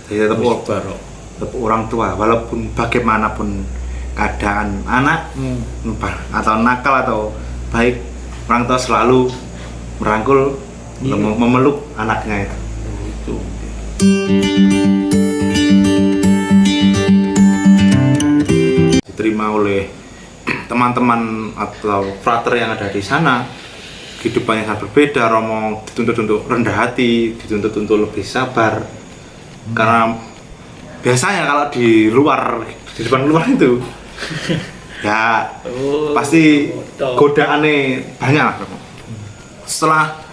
Jadi tetap orang tua, walaupun bagaimanapun keadaan anak atau nakal atau baik, orang tua selalu merangkul, memeluk anaknya itu. Diterima oleh teman-teman atau frater yang ada di sana, kehidupannya sangat berbeda. Romo dituntut untuk rendah hati, dituntut untuk lebih sabar, karena biasanya kalau di depan luar itu ya pasti godaannya banyak. Setelah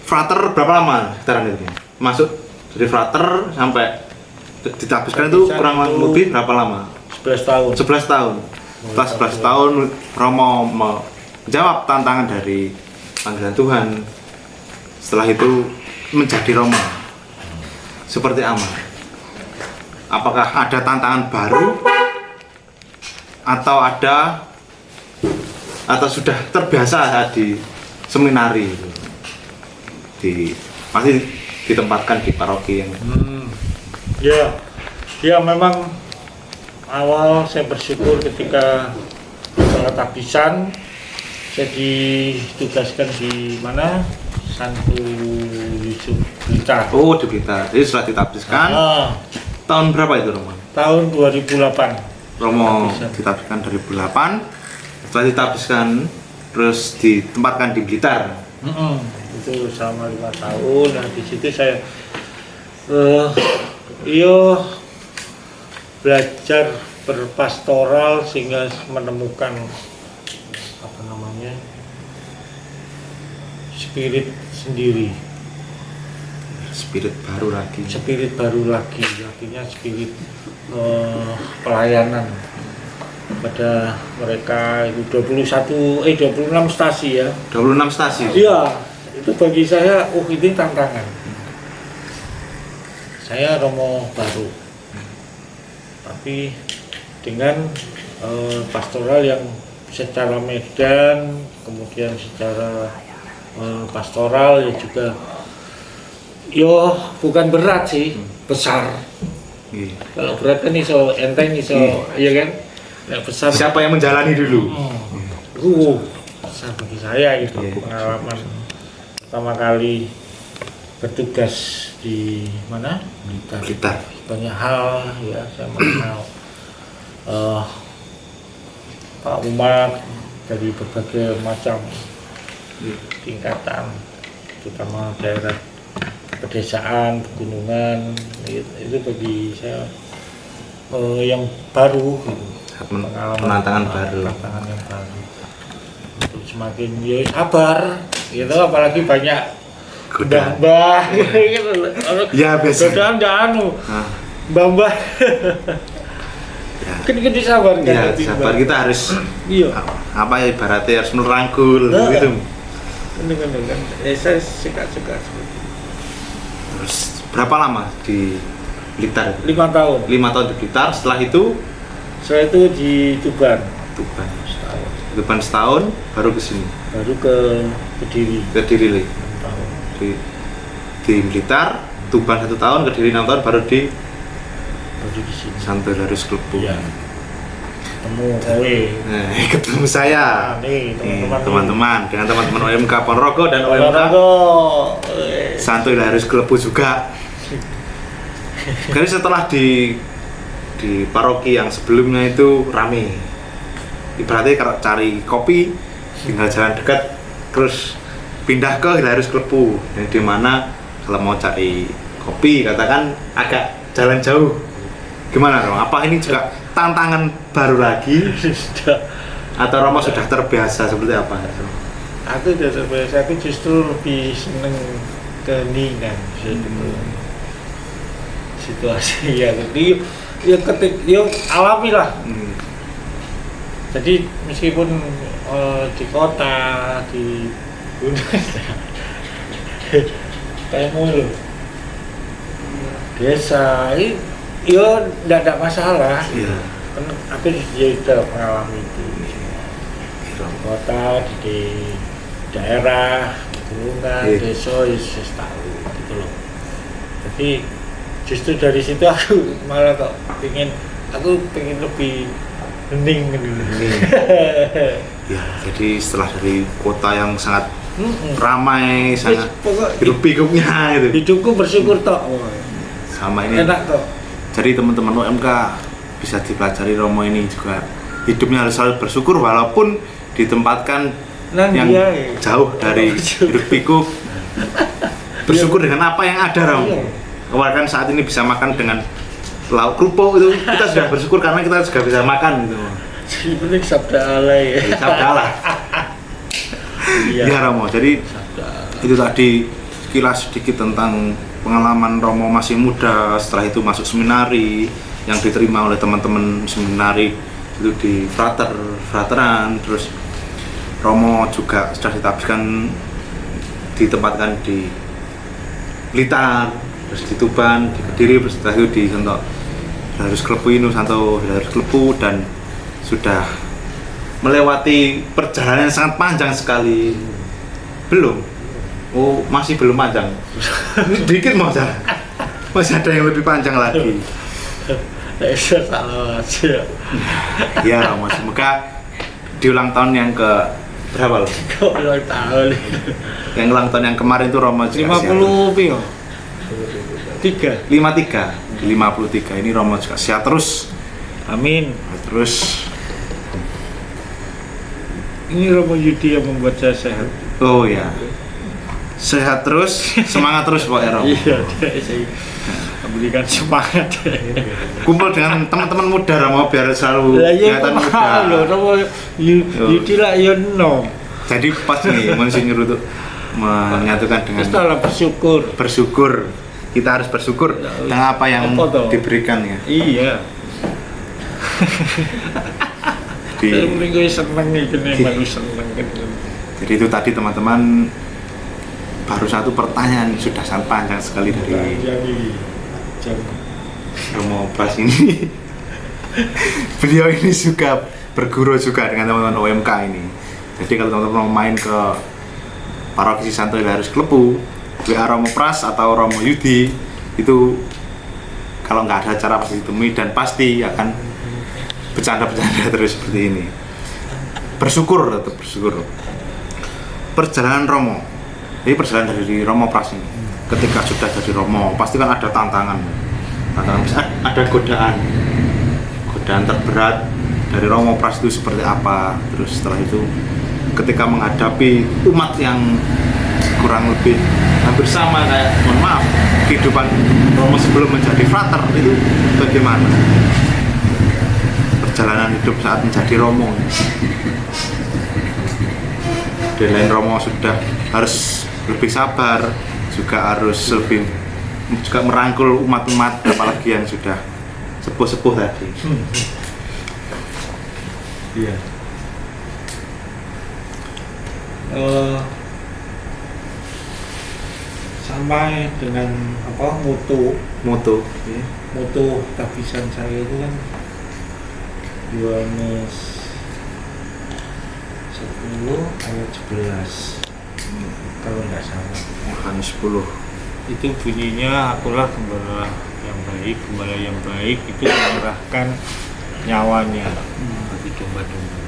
frater berapa lama gitaran itu masuk dari frater sampai ditabiskan itu kurang lebih berapa lama? 11 tahun. 11 tahun. Setelah 11 tahun Romo menjawab tantangan dari panggilan Tuhan. Setelah itu menjadi Romo. Seperti apa? Apakah ada tantangan baru atau sudah terbiasa saat di seminari itu? Masih ditempatkan di paroki yang ya memang awal saya bersyukur ketika setelah tabisan saya ditugaskan di mana? Santo Yusuf Blitar. Oh, di Blitar. Jadi setelah ditabiskan tahun berapa itu Romo? Tahun 2008. Romo ditabiskan 2008. Setelah ditabiskan terus ditempatkan di Blitar. Itu selama 5 tahun. Nah di situ saya belajar berpastoral sehingga menemukan spirit sendiri, spirit baru lagi, artinya spirit pelayanan pada mereka. Itu 26 stasi ya. 26 stasi. Iya, itu bagi saya ini tantangan. Saya Romo baru, tapi dengan pastoral yang secara medan, kemudian secara pastoral ya juga bukan berat sih, besar. Kalau berat kan iso enteng, iso iya kan, ya besar. Siapa yang menjalani dulu? Besar bagi saya gitu. Pengalaman pertama kali bertugas di mana? Blitar. Banyak hal ya, saya mengenal Pak Umar dari berbagai macam tingkatan, terutama daerah pedesaan, pegunungan. Itu bagi saya yang baru, tantangan baru. Tantangan yang baru. Untuk semakin sabar, gitu. Apalagi banyak mbah, ya biasa. Godaan mbah. Kan sabar kan? Ya, sabar kita harus ibaratnya harus merangkul gitu. Kan saya suka seperti. Terus berapa lama di Blitar? 5 tahun. 5 tahun di Blitar. Setelah itu di Tuban setahun baru ke sini. Baru ke Kediri lagi. Di Blitar, Tuban 1 tahun, Kediri 6 tahun, baru di sini. Santo Hilarius Klepu. Ya. Ketemu saya. Teman-teman dengan teman-teman OMK Ponorogo dan OMK Santo Hilarius Klepu juga. Jadi setelah di paroki yang sebelumnya itu rame. Ibaratnya kalau cari kopi tinggal jalan dekat terus pindah ke Hilarius Klepu. Di mana kalau mau cari kopi katakan agak jalan jauh. Gimana Romo? Apa ini juga tantangan baru lagi? Atau Romo sudah terbiasa seperti apa? Aku sudah terbiasa. Aku justru lebih seneng keningan situasi ya. Jadi alami lah. Jadi meskipun di kota, di gunung, kayak mulu desa tidak ada masalah. Kan aku juga mengalami itu di kota, di daerah, gunungan, desa, tahu gitu loh. Jadi justru dari situ aku malah kok aku pengen lebih hening gitu. Ya, jadi setelah dari kota yang sangat ramai, sangat hiruk-pikuknya gitu. Hidupku bersyukur tok. Sama ini. Enak tok. Jadi teman-teman UMK bisa dipelajari Romo ini juga hidupnya harus selalu bersyukur walaupun ditempatkan yang jauh dari hiruk-pikuk. Bersyukur dengan apa yang ada, Romo. Kan saat ini bisa makan dengan lauk kerupuk itu kita sudah bersyukur karena kita juga bisa makan gitu. Jadi penting sabda Allah ya. Sabda Allah. Iya Romo. Jadi itu tadi sekilas sedikit tentang pengalaman Romo masih muda, setelah itu masuk seminari yang diterima oleh teman-teman seminari itu di frateran, terus Romo juga sudah ditempatkan di Blitar, terus di Tuban, di Kediri, terus setelah itu di Hilaris Klepu Nusanto Hilaris Klepu, dan sudah melewati perjalanan yang sangat panjang sekali. Belum? Oh, masih belum panjang. Dikit masih ada yang lebih panjang lagi. Salah aja. Ya, Mas, semoga di ulang tahun yang ke berapa loh? Kok ulang tahun? Yang ulang tahun yang kemarin itu Romo juga 50 pio. 53 ini Romo juga sehat terus. Amin. Terus ini Romo Yudi yang membuat saya sehat. Oh ya, sehat terus, semangat terus pokoknya Romo. Iya, saya memberikan semangat. Kumpul dengan teman-teman muda Romo biar selalu kelihatan muda. Romo Yudi lah no. Jadi pas nih Monsinyur untuk menyatukan dengan bersyukur. Kita harus bersyukur dengan apa yang diberikan ya. Iya. Jadi itu tadi teman-teman, baru satu pertanyaan sudah sangat panjang sekali dari Romo Pras ini. Beliau ini suka berguru juga dengan teman-teman OMK ini. Jadi kalau teman-teman mau main ke Paroki Santo Hilaris Klepu, WA Romo Pras atau Romo Yudi, itu kalau nggak ada acara pasti ditemui dan pasti akan bercanda-bercanda terus seperti ini. Tetap bersyukur. Perjalanan Romo, ini perjalanan dari Romo Pras ini. Ketika sudah jadi Romo, pasti kan ada tantangan ada godaan terberat dari Romo Pras itu seperti apa. Terus setelah itu ketika menghadapi umat yang kurang lebih hampir sama kayak, mohon maaf, kehidupan Romo sebelum menjadi frater itu bagaimana perjalanan hidup saat menjadi Romo. Di lain Romo sudah harus lebih sabar, juga harus lebih juga merangkul umat-umat, apalagi yang sudah sepuh-sepuh tadi. Iya. Sampai dengan mutu tabisan saya itu kan Yohanes 10 ayat 11 kalau nggak salah. Yohanes 10 itu bunyinya, akulah gembala yang baik itu menyerahkan nyawanya bagi domba-domba.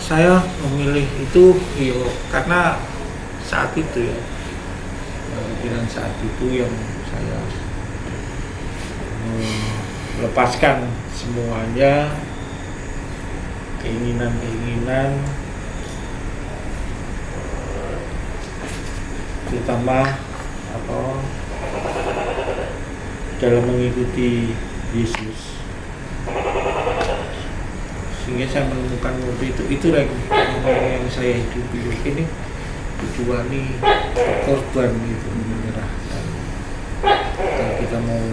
Saya memilih itu karena saat itu ya, pikiran saat itu yang saya melepaskan semuanya, keinginan terutama dalam mengikuti Yesus, sehingga saya menemukan waktu itu yang saya hidupi ini kecuali korban itu, menyerahkan. Kalau kita mau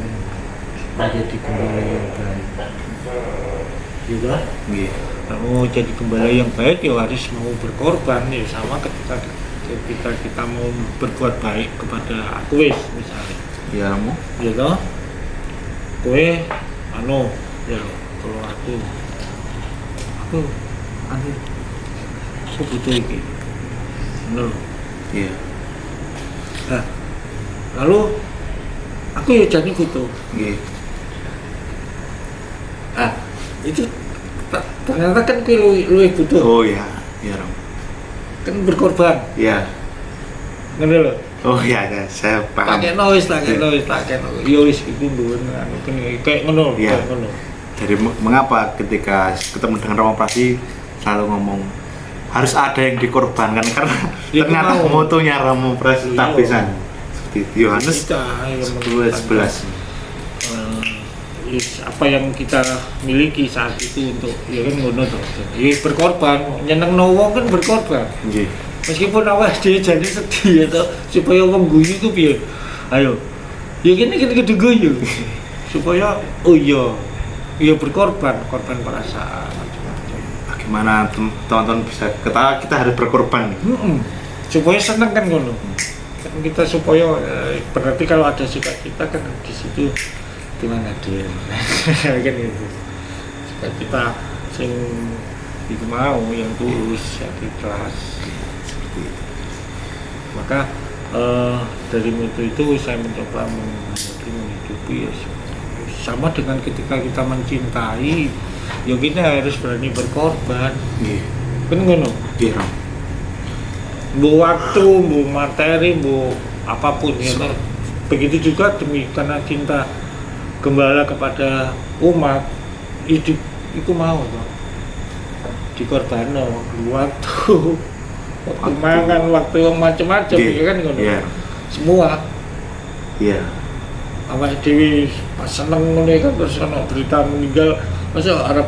menjadi gembala yang baik, gitu. Kalau mau jadi gembala yang baik ya harus mau berkorban ya, sama ketika kita mau berbuat baik kepada akuis misalnya. Ya kamu? Ya toh. Kue ya kalau aku butuh ini. Bener. Iya. Nah, lalu aku ya jadi foto. Nggih. Ah, itu ternyata kan lu butuh. Oh iya, iya Rom. Kan berkorban. Iya. Ngerti lho. Oh iya, ya, saya paham. Pakai noise. Yo wis iku duwe anu kayak ngono, Iya. kayak ngono. Jadi mengapa ketika ketemu dengan Romo Prasi selalu ngomong harus ada yang dikorbankan karena Ya, ternyata mau. motonya Romo Prasi Iya. tapisan seperti itu. Yohanes Kita yang 11. Apa yang kita miliki saat itu untuk ya kan ngono to. Ya berkorban, nyenengno wong kan berkorban. Nggih. Meskipun awak dia jadi sedih ya toh, supaya wong guyu ku piye. Ayo. Ya gini kita guyu. Supaya oh iya berkorban, korban perasaan macam-macam. Bagaimana teman-teman bisa ketawa kita harus berkorban. Supaya seneng kan ngono. Kan kita supaya berarti kalau ada sukacita kan di situ Tuhan hadir. Kan gitu. Supaya kita sing itu mau yang tulus, yang ikhlas. Seperti itu. Maka dari moto itu saya mencoba menghidupi ya, sama dengan ketika kita mencintai ya kita harus berani berkorban. Nggih. Kan ngono. Nggih, Rom. Bu waktu, bu materi, bu apapun ya. Begitu juga demi karena cinta gembala kepada umat hidup itu mau toh dikorbanno waktu mangan waktu yang macam-macam ya kan ngono. Iya. Semua Iya. awake dhewe pas seneng ngono kan terus ana berita meninggal masa Arab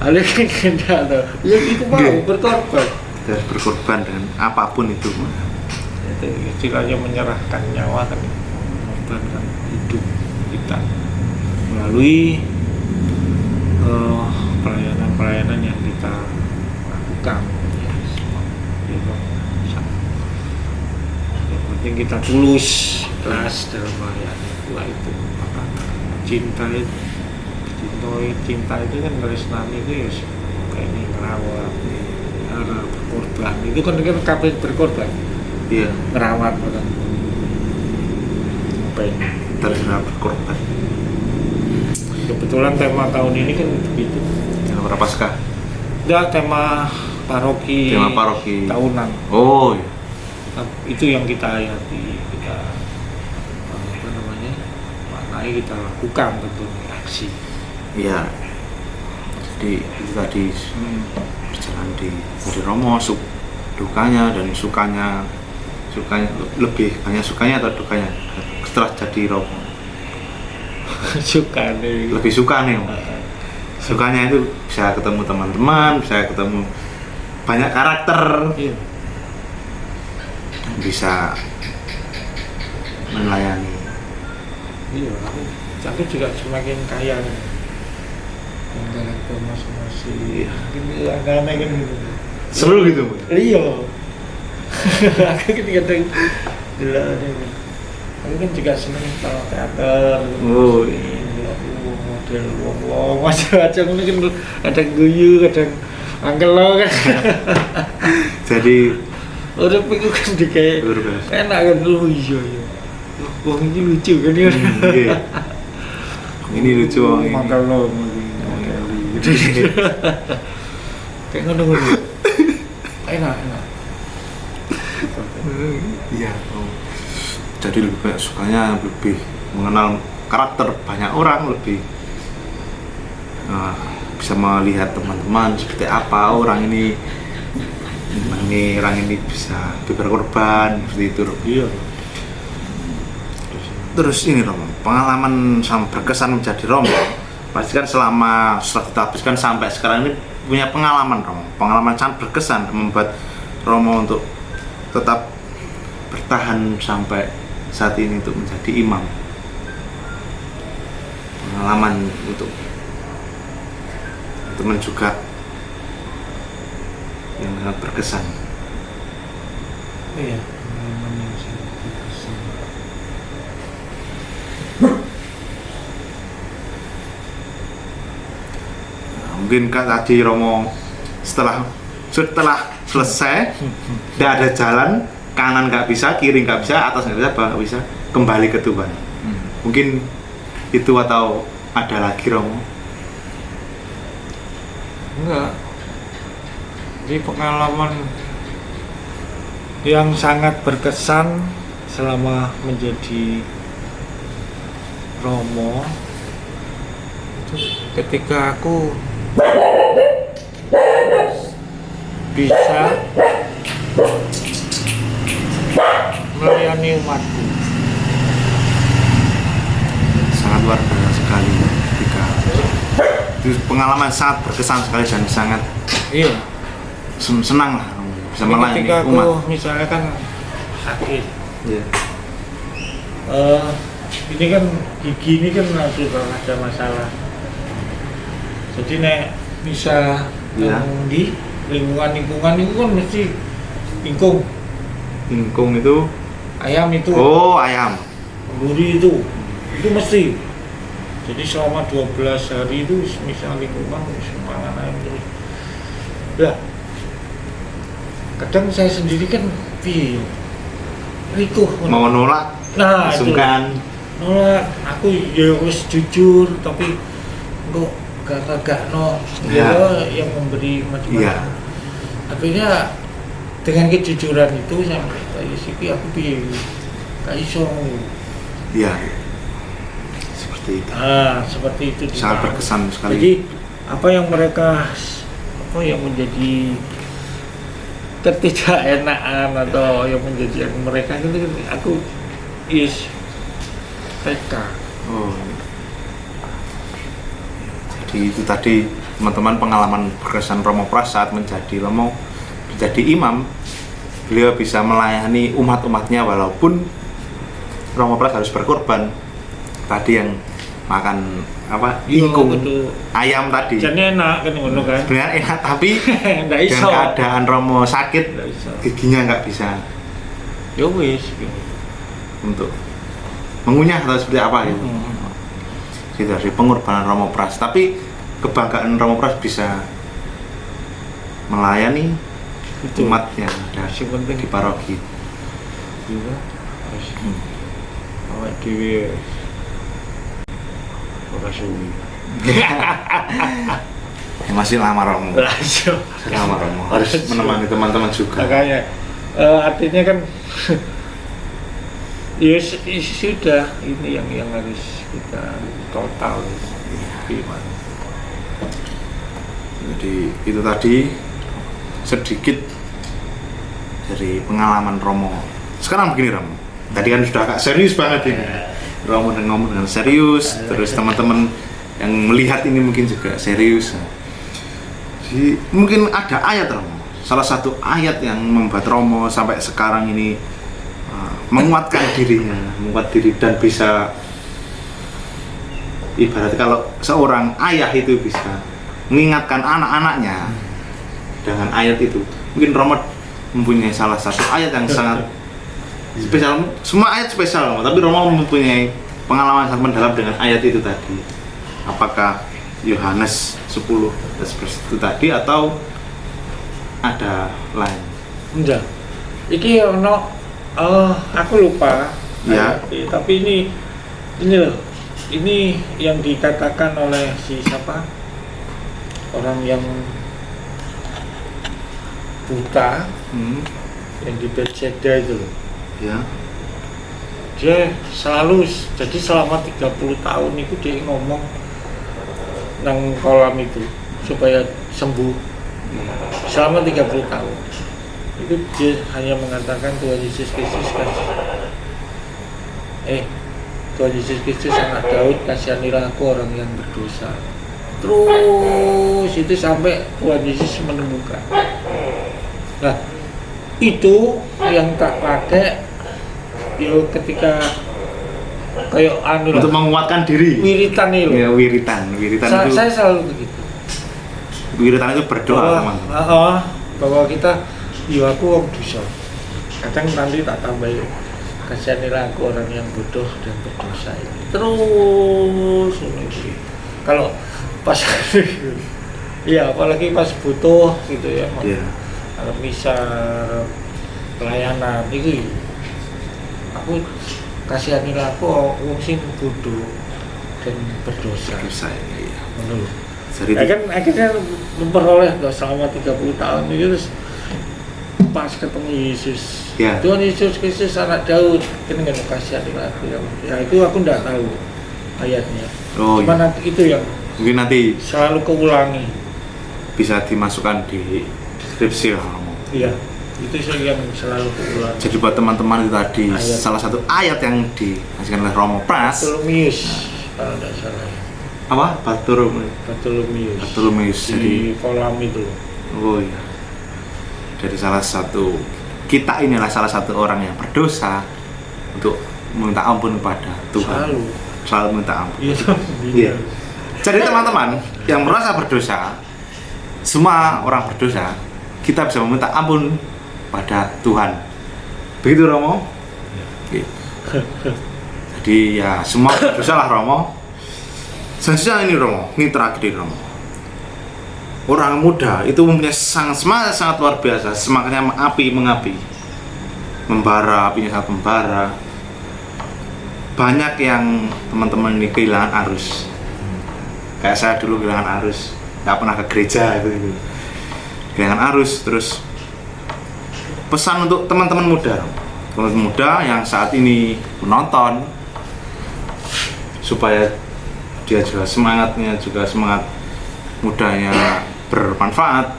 alih kendak to. Ya itu mau Nggih. berkorban. Kita harus berkorban dengan apapun itu. Itu istilahnya menyerahkan nyawa kan mengorbankan hidup kita melalui pelayanan-pelayanan yang kita lakukan. Yang penting kita tulus, ikhlas dalam melayani itu. Maka cinta itu kan tresnani itu ya kayak ini ngerawat, berkorban. Itu kan kabeh berkorban. Iya. Ngerawat kan. Apa ini? Kita harus berkorban. Kebetulan tema tahun ini kan begitu. Yang Prapaskah. Ya tema paroki. Tema paroki. Tahunan. Oh iya. Itu yang kita hayati, kita apa namanya? Maknanya kita lakukan tentunya aksi. Iya. Jadi itu tadi berjalan dari Romo, dukanya dan sukanya lebih banyak sukanya atau dukanya setelah jadi Romo. Suka nih. Lebih suka nih. Sukanya itu bisa ketemu teman-teman, bisa ketemu banyak karakter, Iya. dan bisa melayani. Iya, aku juga semakin kaya nih. Yang karakter masing-masing. Iya. Ini aneh-aneh kan gitu. Seru gitu. Iya. Aku kan kadang gila deh. Aku kan juga seneng sama teater. Oh, Model wong-wong macam-macam ini kan kadang guyu, kadang angkelo kan. Jadi Udah pikir kan kayak luar biasa. enak kan lu iya. Wong ini lucu kan ya. Iya. Ini lucu wong ini. Angkelo kayak ngono-ngono. Enak. Iya. Jadi lebih banyak sukanya, lebih mengenal karakter banyak orang, lebih bisa melihat teman-teman seperti apa orang ini bisa berkorban seperti itu. Iya. Terus ini Romo, pengalaman sama berkesan menjadi Romo pasti kan selama setelah ditabiskan sampai sekarang ini punya pengalaman Romo, pengalaman sangat berkesan membuat Romo untuk tetap bertahan sampai saat ini untuk menjadi imam. Pengalaman untuk teman juga yang sangat berkesan. Iya, pengalaman yang sangat berkesan. Nah, mungkin kan tadi Romo setelah selesai tidak ada jalan kanan nggak bisa, kiri nggak bisa, atas nggak bisa, bawah nggak bisa, kembali ke Tuhan. Mungkin itu atau ada lagi Romo? Enggak. Jadi pengalaman yang sangat berkesan selama menjadi Romo itu ketika aku bisa melayani umatku. Sangat luar biasa sekali ketika itu pengalaman sangat berkesan sekali dan sangat Iya. senang lah bisa Jadi melayani ketika aku umat. misalnya kan sakit, Iya. ini kan gigi ini kan ada masalah. Jadi nek bisa Iya. di lingkungan itu kan mesti ingkung, Ingkung itu, ayam itu, oh ayam. duri itu mesti. Jadi selama 12 hari itu misal lingkungan semangat ayam terus. Lah, kadang saya sendiri kan rikuh. Mau nolak, Nah, itu. sungkan. Nolak, aku ya wis jujur tapi kok gak Ya. yang memberi macam-macam. Iya. Akhirnya dengan kejujuran itu sampai kayak siki aku piye gak iso. Iya. Seperti itu. Seperti itu. Sangat berkesan sekali. Jadi apa yang menjadi ketidakenaan atau yang menjadi mereka itu aku TK. Oh. Jadi itu tadi teman-teman pengalaman berkesan Romo Pras saat menjadi Romo, menjadi imam. Beliau bisa melayani umat-umatnya walaupun Romo Pras harus berkorban. Tadi yang makan apa? Ingkung, ayam tadi. Jadi enak kan ngono kan. Sebenarnya enak tapi Nggak iso. dengan keadaan Romo sakit, Nggak iso. giginya nggak bisa Ya wis. untuk mengunyah atau seperti apa itu. Itu dari pengorbanan Romo Pras. Tapi kebanggaan Romo Pras bisa melayani Itu. umat yang ada Yang penting di paroki. juga. Awak dhewe ora suwi. Masih lama Romo. Masih Lama Romo. Harus menemani teman-teman juga. Makanya artinya kan ya sudah ini yang harus kita total gimana. Jadi itu tadi sedikit dari pengalaman Romo. Sekarang begini Romo. Tadi kan sudah agak serius banget ini. Romo dan ngomong dengan serius, terus teman-teman yang melihat ini mungkin juga serius. Jadi mungkin ada ayat Romo. Salah satu ayat yang membuat Romo sampai sekarang ini menguatkan dirinya, menguat diri dan bisa ibarat kalau seorang ayah itu bisa mengingatkan anak-anaknya dengan ayat itu. Mungkin Romo mempunyai salah satu ayat yang sangat spesial. Semua ayat spesial, tapi Romo mempunyai pengalaman sangat mendalam dengan ayat itu tadi. Apakah Yohanes 10 itu tadi atau ada lain? Enggak. Iki ono aku lupa. Ya. Tapi ini loh. Ini yang dikatakan oleh si siapa? Orang yang buta yang di Bethesda itu loh. Ya. Dia selalu, jadi selama 30 tahun itu dia ngomong nang kolam itu supaya sembuh selama 30 tahun. Itu dia hanya mengatakan Tuhan Yesus Kristus Tuhan Yesus Kristus anak Daud, kasihanilah aku orang yang berdosa. Terus itu sampai Tuhan Yesus menemukan. Nah, itu yang tak pakai yo ketika kayak Untuk menguatkan diri. wiritan nih loh. Ya, wiritan itu. Saya selalu begitu. Wiritan itu berdoa, teman. Bahwa kita yo aku wong dosa. Kadang nanti tak tambahin kasihanilah aku orang yang bodoh dan berdosa ini. Terus ini. Kalau pas iya apalagi pas butuh gitu ya. Iya. Kalau misal pelayanan iki aku kasihanilah aku wong sing bodoh dan berdosa. Iya. Menurut. Jadi Kan akhirnya memperoleh selama 30 tahun itu terus pas ketemu Yesus. Ya. Tuhan Yesus Kristus anak Daud, kan nggak kasihanilah aku. Ya itu aku nggak tahu ayatnya. Oh, Cuman iya. nanti itu yang Mungkin nanti selalu keulangi. bisa dimasukkan di deskripsi lah. Iya, itu yang selalu keulangi. Jadi buat teman-teman itu tadi Ayat. salah satu ayat yang dikasihkan oleh Romo Pras. Bartolomeus, kalau tidak salah. Apa? Bartolomeus. Bartolomeus. Jadi Di kolam itu. oh iya. Jadi salah satu kita inilah salah satu orang yang berdosa untuk meminta ampun kepada Tuhan. Selalu minta ampun. Iya. Iya. Jadi teman-teman yang merasa berdosa, semua orang berdosa, kita bisa meminta ampun pada Tuhan. Begitu Romo? Iya. Jadi ya semua berdosa lah Romo. Selanjutnya ini Romo, ini terakhir Romo. Orang muda itu mempunyai semangat sangat luar biasa, semangatnya mengapi, membara, apinya sangat membara. Banyak yang teman-teman ini kehilangan arus. Kayak saya dulu kehilangan arus, nggak pernah ke gereja itu. Kehilangan arus, terus pesan untuk teman-teman muda yang saat ini menonton, supaya dia juga semangatnya juga semangat mudanya bermanfaat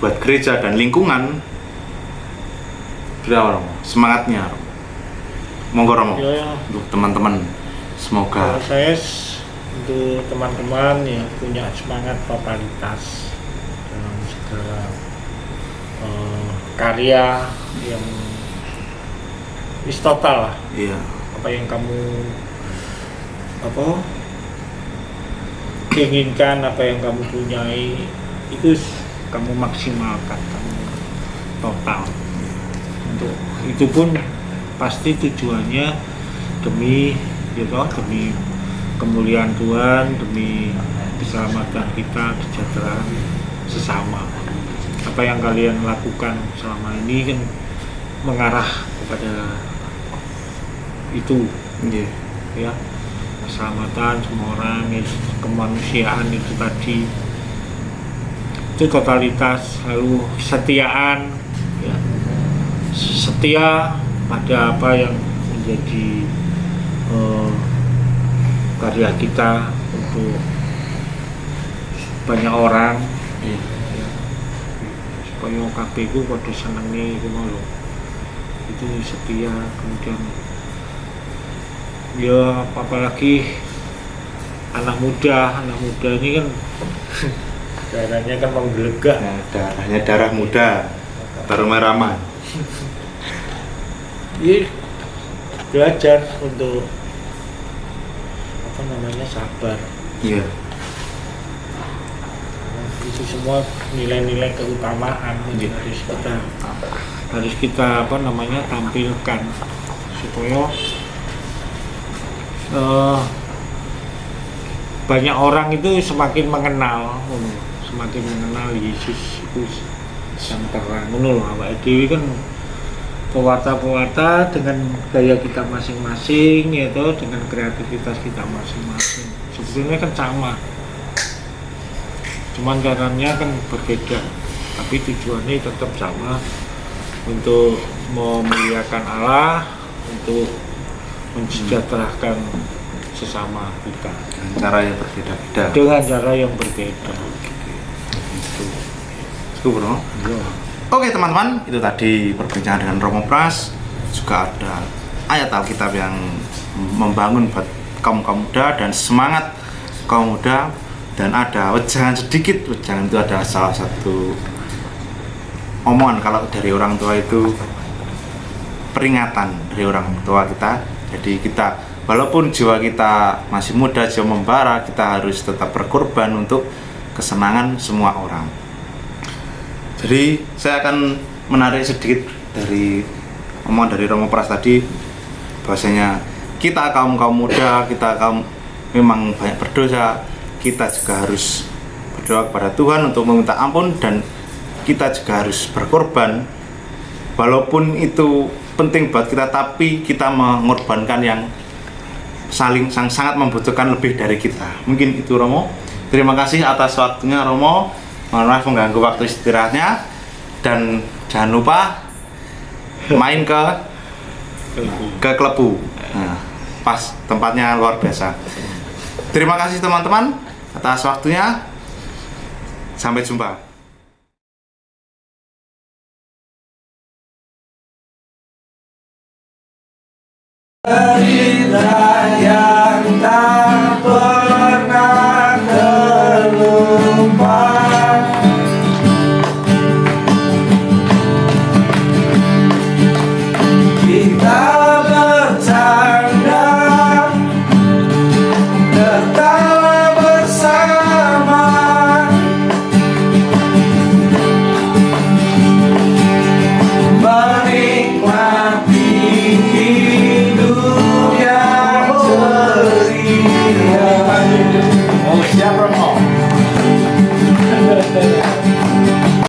buat gereja dan lingkungan. Berapa Romo? Semangatnya Romo. Monggo Romo. Ya. Untuk teman-teman semoga Kalau saya untuk teman-teman yang punya semangat totalitas dalam segala karya yang total lah. iya Apa yang kamu inginkan, apa yang kamu punyai itu kamu maksimalkan, kamu total. Untuk itu pun pasti tujuannya demi demi kemuliaan Tuhan, demi keselamatan kita, kesejahteraan sesama. Apa yang kalian lakukan selama ini kan mengarah kepada itu, iya ya, keselamatan semua orang, kemanusiaan itu tadi, itu totalitas, lalu kesetiaan, ya, setia pada apa yang menjadi karya kita untuk banyak orang, iya ya, supaya kabeh ku pada senengi ngono lho. Itu setia. Kemudian ya apalagi anak muda ini kan darahnya kan menggelegak. nah, darahnya darah muda baru meraman. Iya, belajar untuk sabar. Iya Itu semua nilai-nilai keutamaan yang harus kita tampilkan supaya banyak orang itu semakin mengenal Yesus itu yang terang. Awake dhewe kan pewarta-pewarta dengan gaya kita masing-masing, yaitu dengan kreativitas kita masing-masing. Sebetulnya kan sama, cuman caranya kan berbeda, tapi tujuannya tetap sama, untuk memuliakan Allah, untuk mensejahterakan sesama kita dengan cara yang berbeda-beda. Itu bro. Oke teman-teman, itu tadi perbincangan dengan Romo Pras. Juga ada ayat Alkitab yang membangun buat kaum muda dan semangat kaum muda. Dan ada wejangan sedikit, wejangan itu ada salah satu omongan kalau dari orang tua itu peringatan dari orang tua kita. Jadi kita walaupun jiwa kita masih muda, jiwa membara, kita harus tetap berkorban untuk kesenangan semua orang. Jadi saya akan menarik sedikit dari omongan dari Romo Pras tadi, bahwasanya kita kaum muda, kita kaum memang banyak berdosa, kita juga harus berdoa kepada Tuhan untuk meminta ampun, dan kita juga harus berkorban walaupun itu penting buat kita, tapi kita mengorbankan yang sangat membutuhkan lebih dari kita. Mungkin itu Romo. Terima kasih atas waktunya Romo. Mohon maaf mengganggu waktu istirahatnya, dan jangan lupa main ke Klepu. Nah, pas, tempatnya luar biasa. Terima kasih teman-teman atas waktunya. Sampai jumpa. Hari Raya